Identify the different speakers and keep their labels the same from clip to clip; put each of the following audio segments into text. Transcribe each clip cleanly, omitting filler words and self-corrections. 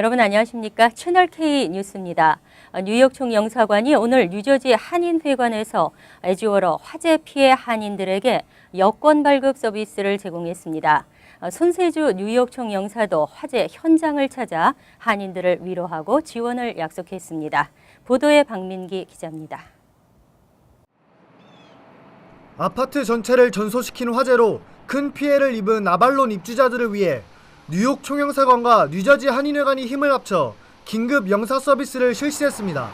Speaker 1: 여러분 안녕하십니까? 채널K 뉴스입니다. 뉴욕 총영사관이 오늘 뉴저지 한인회관에서 에즈워러 화재 피해 한인들에게 여권 발급 서비스를 제공했습니다. 손세주 뉴욕 총영사도 화재 현장을 찾아 한인들을 위로하고 지원을 약속했습니다. 보도에 박민기 기자입니다.
Speaker 2: 아파트 전체를 전소시킨 화재로 큰 피해를 입은 아발론 입주자들을 위해 뉴욕 총영사관과 뉴저지 한인회관이 힘을 합쳐 긴급 영사 서비스를 실시했습니다.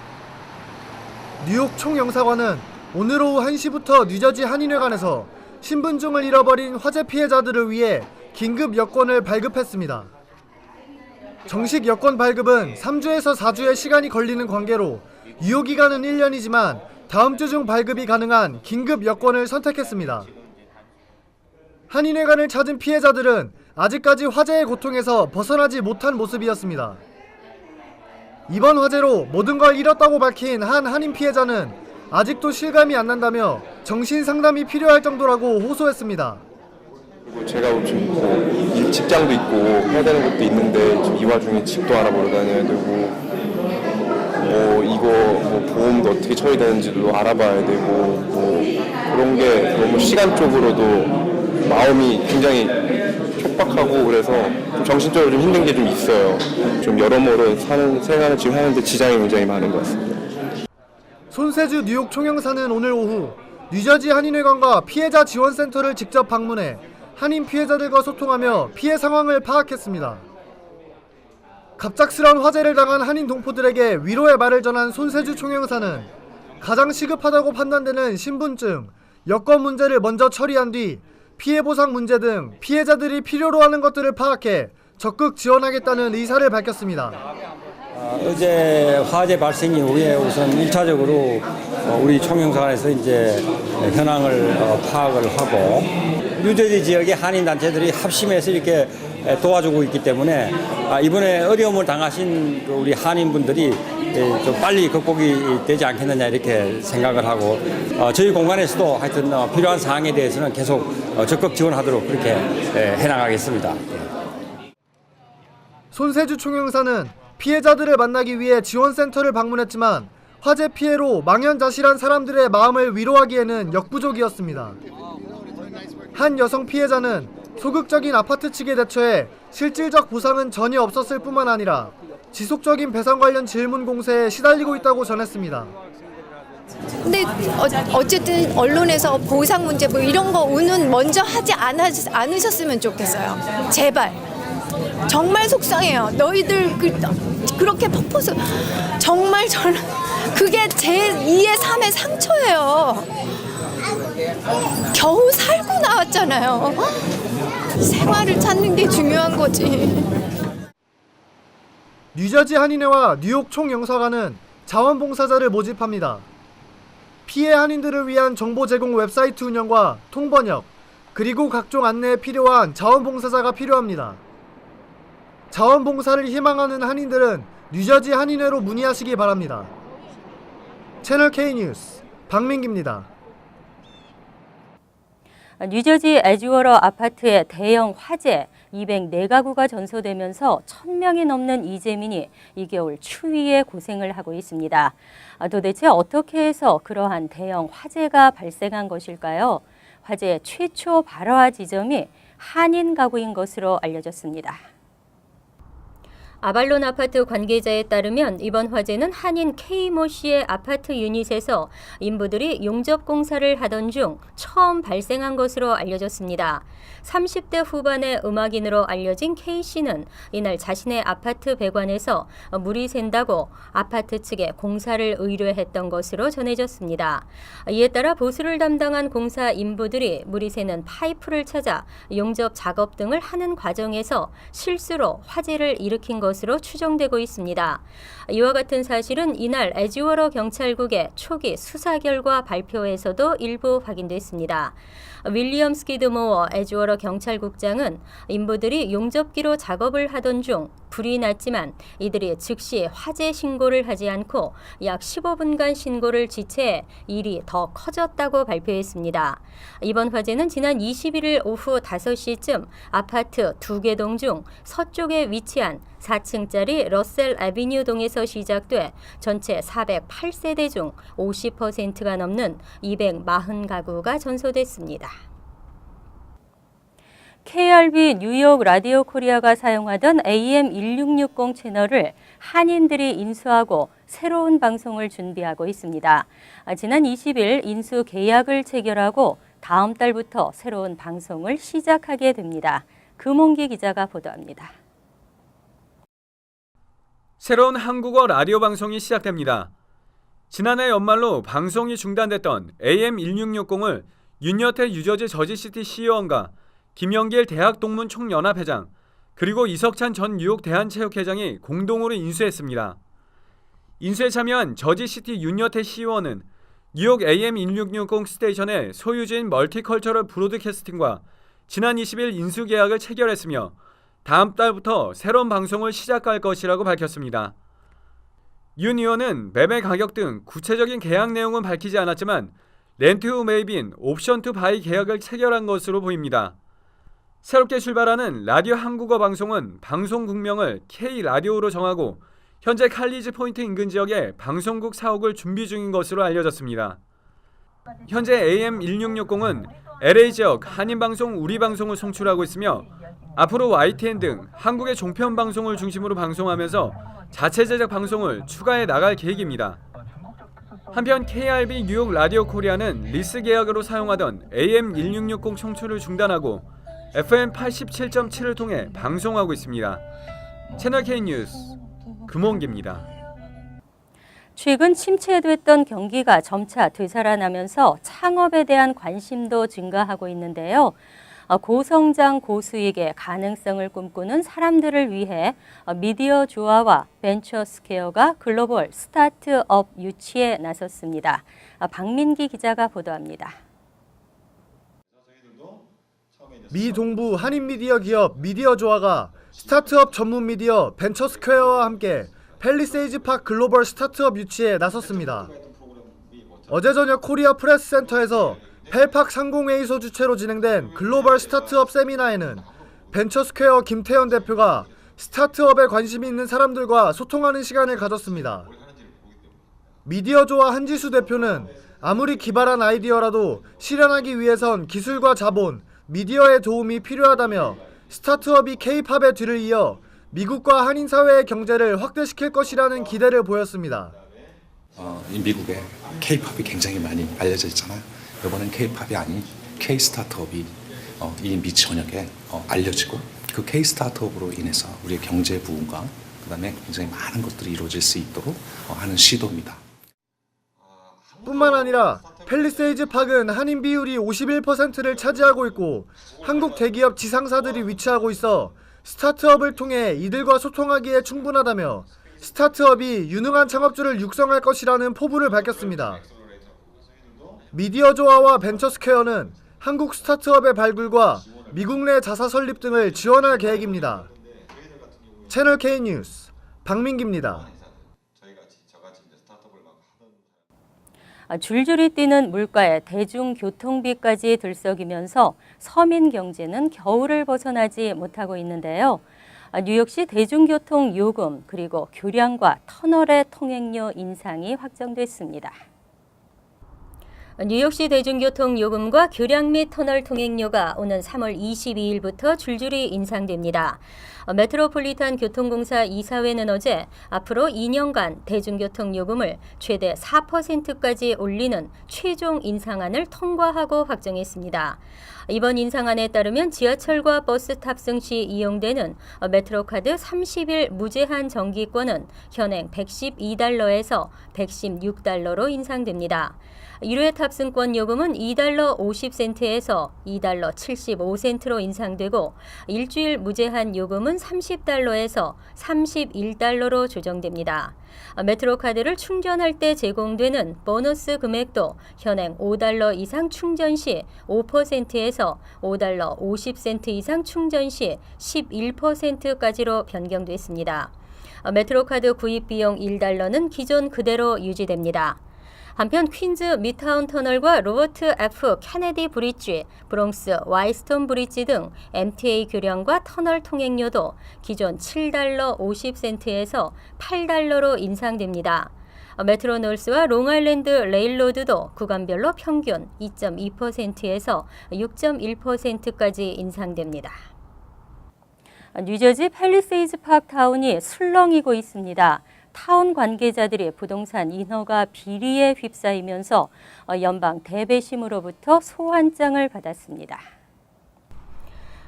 Speaker 2: 뉴욕 총영사관은 오늘 오후 1시부터 뉴저지 한인회관에서 신분증을 잃어버린 화재 피해자들을 위해 긴급 여권을 발급했습니다. 정식 여권 발급은 3주에서 4주의 시간이 걸리는 관계로 유효기간은 1년이지만 다음 주 중 발급이 가능한 긴급 여권을 선택했습니다. 한인회관을 찾은 피해자들은 아직까지 화재의 고통에서 벗어나지 못한 모습이었습니다. 이번 화재로 모든 걸 잃었다고 밝힌 한 한인 피해자는 아직도 실감이 안 난다며 정신 상담이 필요할 정도라고 호소했습니다.
Speaker 3: 제가 지금 직장도 있고 해야 되는 것도 있는데 지금 이 와중에 집도 알아보러 다녀야 되고 이거 보험도 어떻게 처리되는지도 알아봐야 되고 그런 게 너무 시간적으로도 마음이 굉장히 촉박하고 그래서 좀 정신적으로 좀 힘든 게 좀 있어요. 좀 여러모로 사는 생활을 지금 하는데 지장이 굉장히 많은 것 같습니다.
Speaker 2: 손세주 뉴욕 총영사는 오늘 오후 뉴저지 한인회관과 피해자 지원센터를 직접 방문해 한인 피해자들과 소통하며 피해 상황을 파악했습니다. 갑작스러운 화재를 당한 한인 동포들에게 위로의 말을 전한 손세주 총영사는 가장 시급하다고 판단되는 신분증, 여권 문제를 먼저 처리한 뒤 피해 보상 문제 등 피해자들이 필요로 하는 것들을 파악해 적극 지원하겠다는 의사를 밝혔습니다.
Speaker 4: 어제 화재 발생 이후에 우선 1차적으로 우리 총영사관에서 이제 현황을 파악을 하고 뉴저지 지역의 한인 단체들이 합심해서 이렇게 도와주고 있기 때문에 이번에 어려움을 당하신 우리 한인분들이 좀 빨리 극복이 되지 않겠느냐 이렇게 생각을 하고 저희 공간에서도 하여튼 필요한 사항에 대해서는 계속 적극 지원하도록 그렇게 해나가겠습니다.
Speaker 2: 손세주 총영사는 피해자들을 만나기 위해 지원센터를 방문했지만 화재 피해로 망연자실한 사람들의 마음을 위로하기에는 역부족이었습니다. 한 여성 피해자는 소극적인 아파트 측의 대처에 실질적 보상은 전혀 없었을 뿐만 아니라 지속적인 배상 관련 질문 공세에 시달리고 있다고 전했습니다.
Speaker 5: 근데 어쨌든 언론에서 보상 문제 이런 거 오늘 먼저 하지 않으셨으면 좋겠어요. 제발. 정말 속상해요. 너희들 그렇게 퍼포스 정말 저는 그게 제 2의 3의 상처예요. 겨우 살고 나왔잖아요. 생활을 찾는 게 중요한 거지.
Speaker 2: 뉴저지 한인회와 뉴욕 총영사관은 자원봉사자를 모집합니다. 피해 한인들을 위한 정보 제공 웹사이트 운영과 통번역, 그리고 각종 안내에 필요한 자원봉사자가 필요합니다. 자원봉사를 희망하는 한인들은 뉴저지 한인회로 문의하시기 바랍니다. 채널K 뉴스 박민기입니다.
Speaker 1: 뉴저지 에즈워러 아파트의 대형 화재 204가구가 전소되면서 1000명이 넘는 이재민이 이 겨울 추위에 고생을 하고 있습니다. 도대체 어떻게 해서 그러한 대형 화재가 발생한 것일까요? 화재의 최초 발화 지점이 한인 가구인 것으로 알려졌습니다. 아발론 아파트 관계자에 따르면 이번 화재는 한인 K모 씨의 아파트 유닛에서 인부들이 용접 공사를 하던 중 처음 발생한 것으로 알려졌습니다. 30대 후반의 음악인으로 알려진 K 씨는 이날 자신의 아파트 배관에서 물이 샌다고 아파트 측에 공사를 의뢰했던 것으로 전해졌습니다. 이에 따라 보수를 담당한 공사 인부들이 물이 새는 파이프를 찾아 용접 작업 등을 하는 과정에서 실수로 화재를 일으킨 것으로 추정되고 있습니다. 이와 같은 사실은 이날 에즈워러 경찰국의 초기 수사 결과 발표에서도 일부 확인됐습니다. 윌리엄 스키드모어 에즈워러 경찰국장은 인부들이 용접기로 작업을 하던 중 불이 났지만 이들이 즉시 화재 신고를 하지 않고 약 15분간 신고를 지체해 일이 더 커졌다고 발표했습니다. 이번 화재는 지난 21일 오후 5시쯤 아파트 2개 동 중 서쪽에 위치한 4층짜리 러셀 애비뉴 동에서 시작돼 전체 408세대 중 50%가 넘는 240가구가 전소됐습니다. KRB 뉴욕 라디오 코리아가 사용하던 AM1660 채널을 한인들이 인수하고 새로운 방송을 준비하고 있습니다. 지난 20일 인수 계약을 체결하고 다음 달부터 새로운 방송을 시작하게 됩니다. 금홍기 기자가 보도합니다.
Speaker 6: 새로운 한국어 라디오 방송이 시작됩니다. 지난해 연말로 방송이 중단됐던 AM1660을 윤여태 뉴저지 저지시티 시의원과 김영길 대학동문총연합회장 그리고 이석찬 전 뉴욕 대한체육회장이 공동으로 인수했습니다. 인수에 참여한 저지시티 윤여태 시의원은 뉴욕 AM1660 스테이션의 소유주인 멀티컬처럴 브로드캐스팅과 지난 20일 인수 계약을 체결했으며 다음 달부터 새로운 방송을 시작할 것이라고 밝혔습니다. 윤 의원은 매매 가격 등 구체적인 계약 내용은 밝히지 않았지만 렌트 후 매입인 옵션 투 바이 계약을 체결한 것으로 보입니다. 새롭게 출발하는 라디오 한국어 방송은 방송국명을 K라디오로 정하고 현재 칼리지 포인트 인근 지역에 방송국 사옥을 준비 중인 것으로 알려졌습니다. 현재 AM1660은 LA 지역 한인방송 우리방송을 송출하고 있으며 앞으로 YTN 등 한국의 종편 방송을 중심으로 방송하면서 자체 제작 방송을 추가해 나갈 계획입니다. 한편 KRB 뉴욕 라디오 코리아는 리스 계약으로 사용하던 AM1660 송출을 중단하고 FM 87.7을 통해 방송하고 있습니다. 채널 K 뉴스 금홍기입니다.
Speaker 1: 최근 침체됐던 경기가 점차 되살아나면서 창업에 대한 관심도 증가하고 있는데요. 고성장 고수익의 가능성을 꿈꾸는 사람들을 위해 미디어 조아와 벤처스퀘어가 글로벌 스타트업 유치에 나섰습니다. 박민기 기자가 보도합니다.
Speaker 2: 미 동부 한인 미디어 기업 미디어조아가 스타트업 전문 미디어 벤처스퀘어와 함께 팰리세이즈 팍 글로벌 스타트업 유치에 나섰습니다. 어제 저녁 코리아 프레스센터에서 펠팍 상공회의소 주최로 진행된 글로벌 스타트업 세미나에는 벤처스퀘어 김태현 대표가 스타트업에 관심이 있는 사람들과 소통하는 시간을 가졌습니다. 미디어조아 한지수 대표는 아무리 기발한 아이디어라도 실현하기 위해선 기술과 자본, 미디어의 도움이 필요하다며 스타트업이 K-팝의 뒤를 이어 미국과 한인 사회의 경제를 확대시킬 것이라는 기대를 보였습니다.
Speaker 7: 이 미국에 K-팝이 굉장히 많이 알려져 있잖아요. 이번엔 K-팝이 아닌 K-스타트업이 이 미천역에 알려지고 그 K-스타트업으로 인해서 우리의 경제 부흥과 그다음에 굉장히 많은 것들이 이루어질 수 있도록 하는 시도입니다.
Speaker 2: 뿐만 아니라 팰리세이즈 팍은 한인 비율이 51%를 차지하고 있고 한국 대기업 지상사들이 위치하고 있어 스타트업을 통해 이들과 소통하기에 충분하다며 스타트업이 유능한 창업주를 육성할 것이라는 포부를 밝혔습니다. 미디어조아와 벤처스퀘어는 한국 스타트업의 발굴과 미국 내 자사 설립 등을 지원할 계획입니다. 채널 K 뉴스 박민기입니다.
Speaker 1: 줄줄이 뛰는 물가에 대중교통비까지 들썩이면서 서민 경제는 겨울을 벗어나지 못하고 있는데요. 뉴욕시 대중교통 요금 그리고 교량과 터널의 통행료 인상이 확정됐습니다. 뉴욕시 대중교통 요금과 교량 및 터널 통행료가 오는 3월 22일부터 줄줄이 인상됩니다. 메트로폴리탄 교통공사 이사회는 어제 앞으로 2년간 대중교통 요금을 최대 4%까지 올리는 최종 인상안을 통과하고 확정했습니다. 이번 인상안에 따르면 지하철과 버스 탑승 시 이용되는 메트로카드 30일 무제한 정기권은 현행 $112에서 $116로 인상됩니다. 1회 탑승권 요금은 $2 50센트에서 $2 75센트로 인상되고 일주일 무제한 요금은 $30에서 $31로 조정됩니다. 메트로카드를 충전할 때 제공되는 보너스 금액도 현행 $5 이상 충전 시 5%에서 $5 50센트 이상 충전 시 11%까지로 변경됐습니다. 메트로카드 구입 비용 $1는 기존 그대로 유지됩니다. 한편 퀸즈 미드타운 터널과 로버트 F 케네디 브릿지, 브롱스 와이스톤 브릿지 등 MTA 교량과 터널 통행료도 기존 $7 50센트에서 $8로 인상됩니다. 메트로 노스와 롱아일랜드 레일로드도 구간별로 평균 2.2%에서 6.1%까지 인상됩니다. 뉴저지 팰리세이즈 파크 타운이 술렁이고 있습니다. 타운 관계자들이 부동산 인허가 비리에 휩싸이면서 연방 대배심으로부터 소환장을 받았습니다.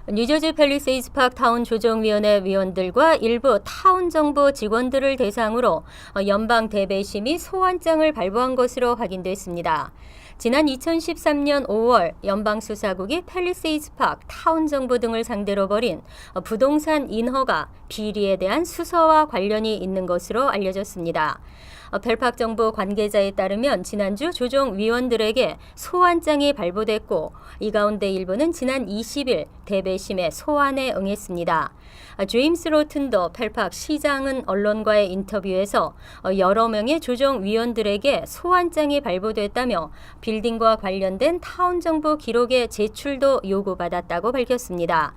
Speaker 1: 뉴저지 팰리세이즈 파크 타운 조정위원회 위원들과 일부 타운 정부 직원들을 대상으로 연방 대배심이 소환장을 발부한 것으로 확인됐습니다. 지난 2013년 5월 연방수사국이 팰리세이즈 파크 타운 정부 등을 상대로 벌인 부동산 인허가 비리에 대한 수사와 관련이 있는 것으로 알려졌습니다. 펠팍 정부 관계자에 따르면 지난주 조정위원들에게 소환장이 발부됐고 이 가운데 일부는 지난 20일 대배심의 소환에 응했습니다. 제임스 로튼도 펠팍 시장은 언론과의 인터뷰에서 여러 명의 조정위원들에게 소환장이 발부됐다며 빌딩과 관련된 타운 정부 기록의 제출도 요구받았다고 밝혔습니다.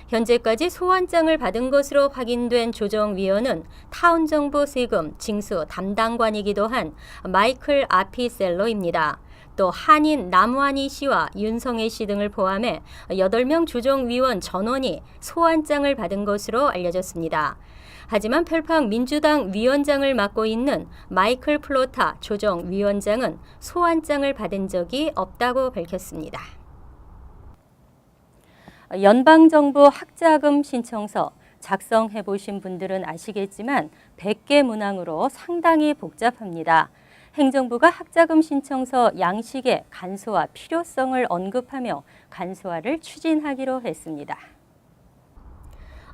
Speaker 1: 현재까지 소환장을 받은 것으로 확인된 조정위원은 타운 정부 세금 징수 담당관이기도 한 마이클 아피셀러입니다. 또 한인 남완희 씨와 윤성애 씨 등을 포함해 8명 조정위원 전원이 소환장을 받은 것으로 알려졌습니다. 하지만 펠팍 민주당 위원장을 맡고 있는 마이클 플로타 조정위원장은 소환장을 받은 적이 없다고 밝혔습니다. 연방정부 학자금 신청서 작성해 보신 분들은 아시겠지만 100개 문항으로 상당히 복잡합니다. 행정부가 학자금 신청서 양식의 간소화 필요성을 언급하며 간소화를 추진하기로 했습니다.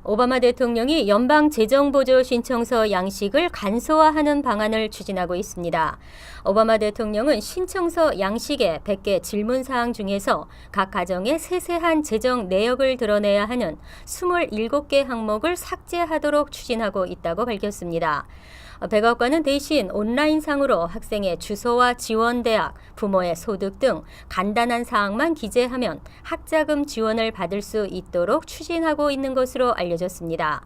Speaker 1: 오바마 대통령이 연방 재정보조 신청서 양식을 간소화하는 방안을 추진하고 있습니다. 오바마 대통령은 신청서 양식의 100개 질문사항 중에서 각 가정의 세세한 재정 내역을 드러내야 하는 27개 항목을 삭제하도록 추진하고 있다고 밝혔습니다. 백악관은 대신 온라인상으로 학생의 주소와 지원 대학, 부모의 소득 등 간단한 사항만 기재하면 학자금 지원을 받을 수 있도록 추진하고 있는 것으로 알려졌습니다.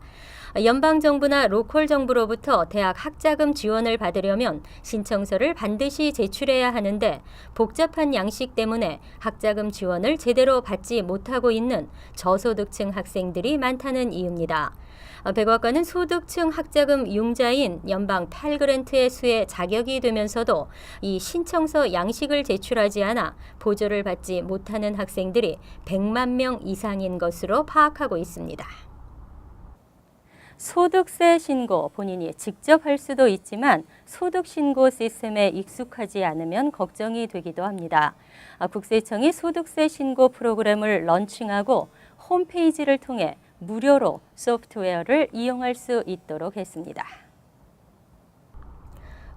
Speaker 1: 연방정부나 로컬 정부로부터 대학 학자금 지원을 받으려면 신청서를 반드시 제출해야 하는데 복잡한 양식 때문에 학자금 지원을 제대로 받지 못하고 있는 저소득층 학생들이 많다는 이유입니다. 백악관은 소득층 학자금 융자인 연방 펠그랜트의 수에 자격이 되면서도 이 신청서 양식을 제출하지 않아 보조를 받지 못하는 학생들이 100만 명 이상인 것으로 파악하고 있습니다. 소득세 신고 본인이 직접 할 수도 있지만 소득 신고 시스템에 익숙하지 않으면 걱정이 되기도 합니다. 국세청이 소득세 신고 프로그램을 런칭하고 홈페이지를 통해 무료로 소프트웨어를 이용할 수 있도록 했습니다.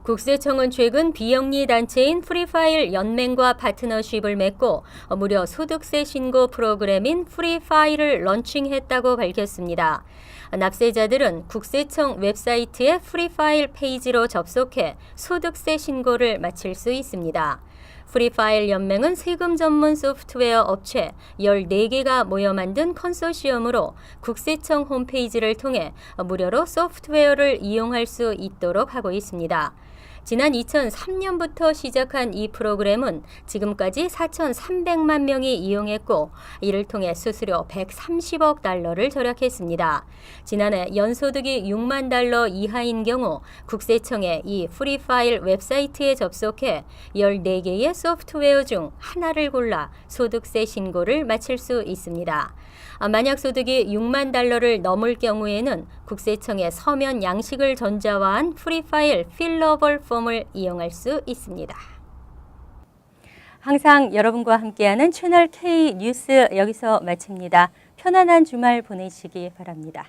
Speaker 1: 국세청은 최근 비영리 단체인 프리파일 연맹과 파트너십을 맺고 무료 소득세 신고 프로그램인 프리파일을 런칭했다고 밝혔습니다. 납세자들은 국세청 웹사이트의 프리파일 페이지로 접속해 소득세 신고를 마칠 수 있습니다. 프리파일 연맹은 세금 전문 소프트웨어 업체 14개가 모여 만든 컨소시엄으로 국세청 홈페이지를 통해 무료로 소프트웨어를 이용할 수 있도록 하고 있습니다. 지난 2003년부터 시작한 이 프로그램은 지금까지 4,300만 명이 이용했고 이를 통해 수수료 130억 달러를 절약했습니다. 지난해 연소득이 6만 달러 이하인 경우 국세청의 이 프리파일 웹사이트에 접속해 14개의 소프트웨어 중 하나를 골라 소득세 신고를 마칠 수 있습니다. 만약 소득이 6만 달러를 넘을 경우에는 국세청의 서면 양식을 전자화한 프리파일 필러블 폼을 이용할 수 있습니다. 항상 여러분과 함께하는 채널 K 뉴스 여기서 마칩니다. 편안한 주말 보내시기 바랍니다.